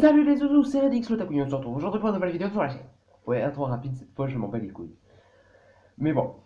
Salut les zouzous, c'est Redix le Tacounion, on se retrouve aujourd'hui pour une nouvelle vidéo sur la chaîne. Ouais, intro rapide cette fois, je m'en bats les couilles. Mais bon,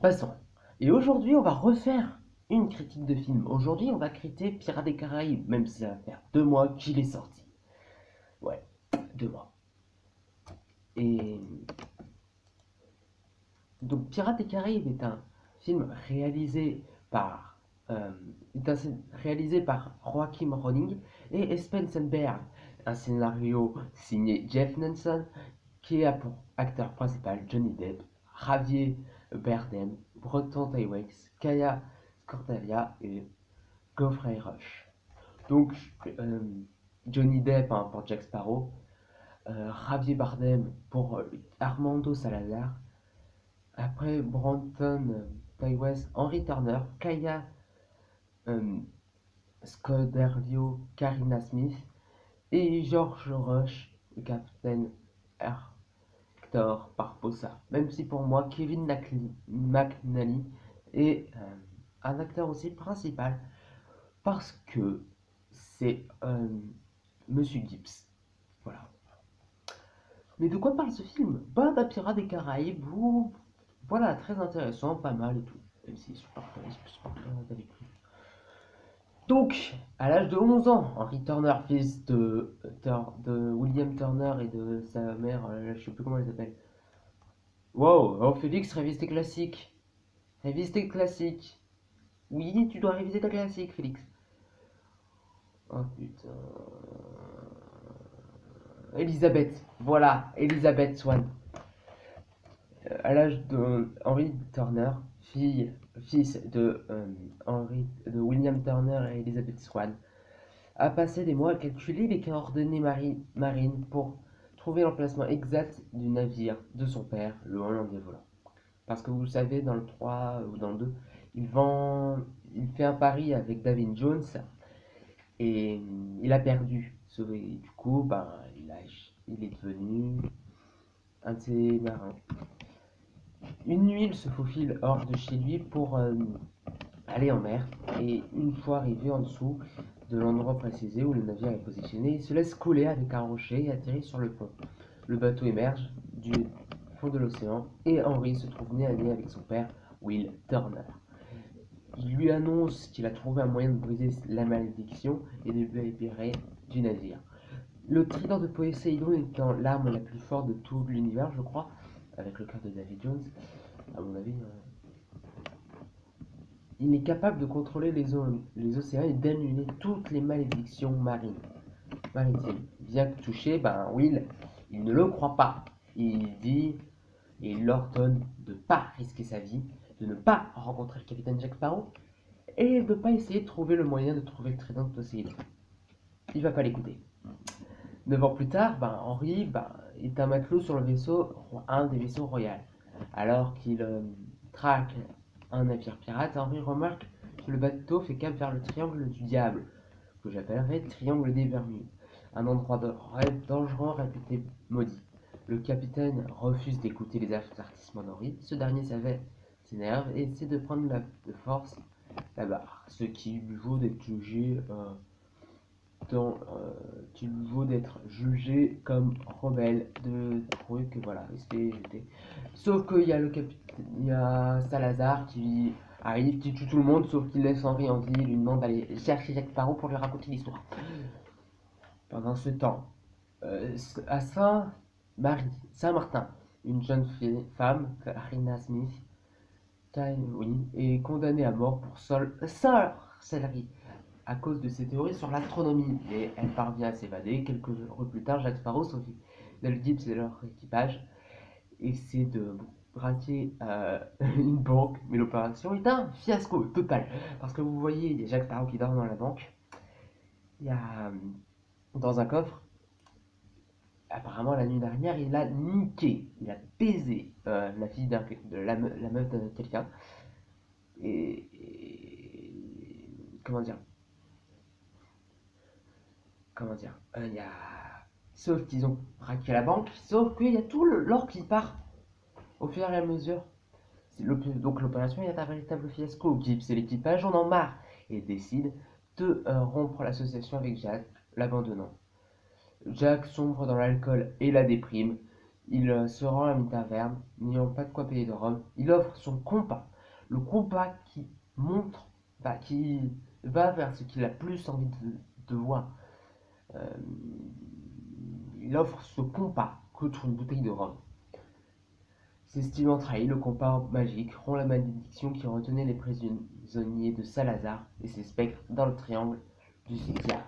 passons. Et aujourd'hui, on va refaire une critique de film. Aujourd'hui, on va critiquer Pirates des Caraïbes, même si ça va faire 2 mois qu'il est sorti. Ouais, 2 mois. Et donc, Pirates des Caraïbes est un film euh, réalisé par Joachim Ronning et Spensenberg. Un scénario signé Jeff Nelson qui a pour acteur principal Johnny Depp, Javier Bardem, Brenton Taiwix, Kaya Scordavia et Geoffrey Rush. Donc, euh, Johnny Depp hein, pour Jack Sparrow, Javier Bardem pour Armando Salazar, après Brenton Taiwix, Henry Turner, Kaya euh, Scoderio, Karina Smith et George Rush, le capitaine Hector Barbossa. Même si pour moi, Kevin McNally est un acteur aussi principal parce que c'est Monsieur Gibbs. Voilà. Mais de quoi parle ce film? Bah, d'un pirate des Caraïbes ou voilà, très intéressant, pas mal et tout. Même si je suis pas avec lui. Donc, à l'âge de 11 ans, Henry Turner, fils de William Turner et de sa mère, je sais plus comment elle s'appelle. Wow, oh Félix, révise tes classiques. Révise tes classiques. Oui, tu dois réviser ta classique, Félix. Oh putain. Elisabeth, voilà, Elisabeth Swan. À l'âge de Henry Turner, fils de William Turner et Elizabeth Swan, a passé des mois à calculer les coordonnées marines pour trouver l'emplacement exact du navire de son père, le Hollandais volant. Parce que vous savez, dans le 3 ou dans le 2, il fait un pari avec David Jones et il a perdu. Et du coup, ben, il est devenu un de ses marins. Une nuit, il se faufile hors de chez lui pour aller en mer. Et une fois arrivé en dessous de l'endroit précisé où le navire est positionné, il se laisse couler avec un rocher et atterrit sur le pont. Le bateau émerge du fond de l'océan et Henry se trouve nez à nez avec son père, Will Turner. Il lui annonce qu'il a trouvé un moyen de briser la malédiction et de lui libérer du navire. Le trident de Poséidon étant l'arme la plus forte de tout l'univers, je crois, avec le cœur de David Jones, à mon avis, il est capable de contrôler les océans et d'annuler toutes les malédictions maritimes. Bien que touché, ben Will, il ne le croit pas. Il dit et il ordonne de ne pas risquer sa vie, de ne pas rencontrer le capitaine Jack Sparrow et de ne pas essayer de trouver le moyen de trouver le trident de Poséidon. Il va pas l'écouter. 9 ans plus tard, ben, Henry est un matelot sur un des vaisseaux royaux. Alors qu'il traque un navire pirate, Henry remarque que le bateau fait cap vers le triangle du diable, que j'appellerais triangle des Bermudes, un endroit dangereux réputé maudit. Le capitaine refuse d'écouter les avertissements d'Henry. Ce dernier s'énerve et essaie de prendre de force la barre, ce qui lui vaut d'être jugé qui lui vaut d'être jugé comme rebelle de trucs, voilà, sauf qu'il y a il y a Salazar qui arrive, qui tue tout le monde, sauf qu'il laisse Henri en vie et lui demande d'aller chercher Jacques Parot pour lui raconter l'histoire. Pendant ce temps, à Saint-Martin, une jeune femme, Karina Smith, oui, est condamnée à mort pour sorcellerie à cause de ses théories sur l'astronomie, mais elle parvient à s'évader. Quelques heures plus tard, Jack Sparrow, Sophie Del Gibbs et leur équipage essaient de braquer une banque, mais l'opération est un fiasco total. Parce que vous voyez, il y a Jack Sparrow qui dort dans la banque, il y a dans un coffre, apparemment la nuit dernière, il a niqué, il a baisé la fille la meuf de quelqu'un. Comment dire il y a sauf qu'ils ont braqué la banque, sauf qu'il y a tout l'or qui part au fur et à mesure. Donc l'opération est un véritable fiasco. Gibbs et l'équipage en ont marre et décident de rompre l'association avec Jade, l'abandonnant. Jack sombre dans l'alcool et la déprime. Il se rend à une taverne, n'ayant pas de quoi payer de rhum. Il offre son compas, le compas qui montre, qui va vers ce qu'il a plus envie de voir. Euh, il offre ce compas contre une bouteille de rhum. Ses styles trahit, le compas magique rompt la malédiction qui retenait les prisonniers de Salazar et ses spectres dans le triangle du cimetière.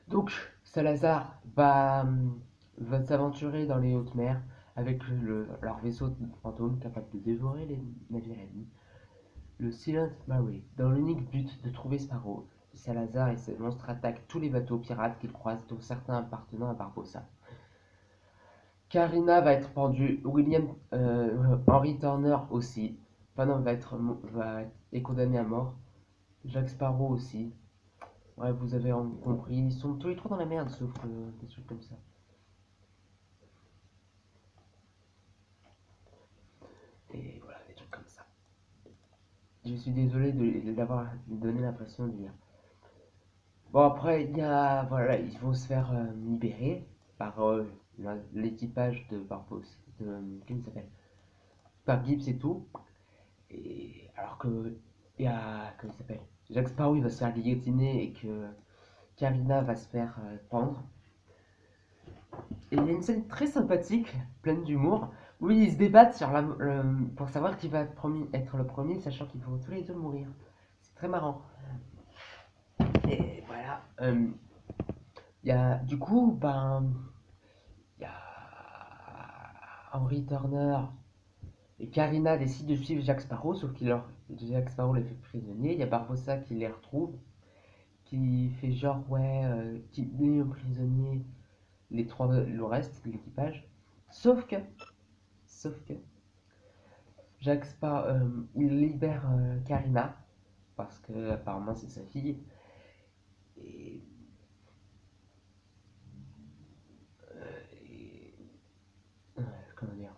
Donc, Salazar va s'aventurer dans les hautes mers avec leur vaisseau fantôme capable de dévorer les navires ennemis, le Silent Mary, dans l'unique but de trouver Sparrow. Salazar et ses monstres attaquent tous les bateaux pirates qu'ils croisent, dont certains appartenant à Barbossa. Karina va être pendue, Henry Turner aussi. Enfin est condamné à mort. Jack Sparrow aussi. Ouais, vous avez compris, ils sont tous les trois dans la merde, sauf des trucs comme ça. Et voilà, des trucs comme ça. Je suis désolé d'avoir donné l'impression de lire. Bon, après, voilà, ils vont se faire libérer par l'équipage de Barboss. Comment il s'appelle? Par Gibbs et tout. Et alors que, il y a, comment il s'appelle? Jack Sparrow, il va se faire guillotiner et que Karina va se faire pendre. Et il y a une scène très sympathique, pleine d'humour, où ils se débattent pour savoir qui va être le premier, sachant qu'ils vont tous les deux mourir. C'est très marrant. Et voilà. Du coup, il y a Henry Turner et Karina décident de suivre Jack Sparrow, sauf que Jack Sparrow les fait prisonniers. Il y a Barbossa qui les retrouve, qui fait genre, ouais, qui met prisonnier le reste de l'équipage. Sauf que, sauf que, il libère Karina, parce que apparemment c'est sa fille. Et, et- comment dire?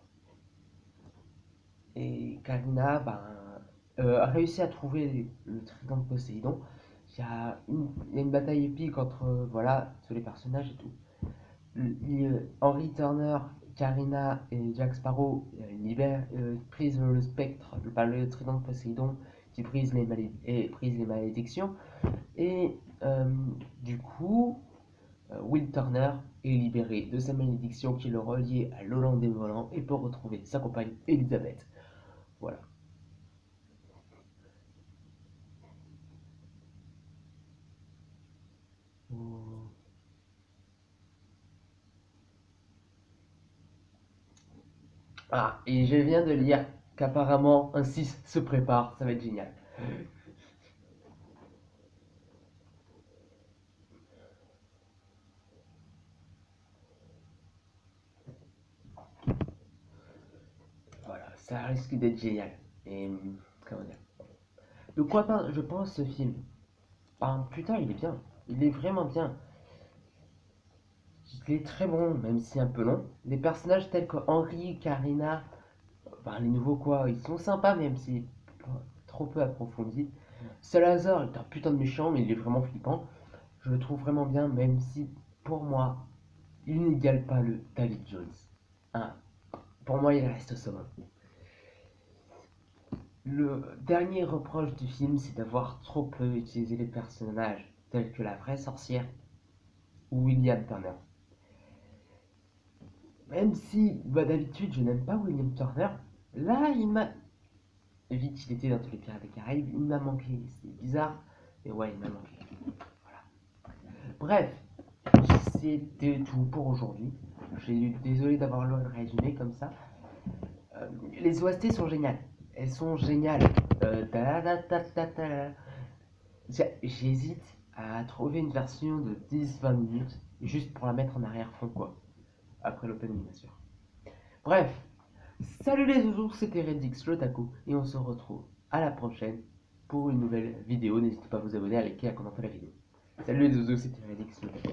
Et Karina a réussi à trouver le trident de Poséidon. Il y a une bataille épique entre voilà, tous les personnages et tout. Henry Turner, Karina et Jack Sparrow brisent le spectre, le trident de Poséidon qui brise brise les malédictions. Et du coup, Will Turner est libéré de sa malédiction qui le reliait à l'Hollandais volant et peut retrouver sa compagne Elizabeth. Voilà. Ah, et je viens de lire qu'apparemment un 6 se prépare, ça va être génial. Voilà, ça risque d'être génial. Et comment dire? De quoi je pense ce film? Putain, il est bien. Il est vraiment bien. Il est très bon, même si un peu long. Les personnages tels que Henry, Karina, les nouveaux quoi, ils sont sympas même si trop peu approfondis. Salazar est un putain de méchant, mais il est vraiment flippant. Je le trouve vraiment bien, même si pour moi, il n'égale pas le David Jones. Hein, pour moi, il reste au summum. Le dernier reproche du film, c'est d'avoir trop peu utilisé les personnages tels que la vraie sorcière ou William Turner. Même si, d'habitude, je n'aime pas William Turner, là, vite qu'il était dans tous les Pirates des Caraïbes, il m'a manqué. C'est bizarre, mais ouais, il m'a manqué. Voilà. Bref, c'était tout pour aujourd'hui. Désolé d'avoir lu le résumé comme ça. Les OST sont géniales. Elles sont géniales. J'hésite à trouver une version de 10-20 minutes juste pour la mettre en arrière-fond, quoi. Après l'opening, bien sûr. Bref, salut les zouzous, c'était Redix Lotaku et on se retrouve à la prochaine pour une nouvelle vidéo. N'hésitez pas à vous abonner, à liker, à commenter la vidéo. Salut les zouzous, c'était Redix Lotaku.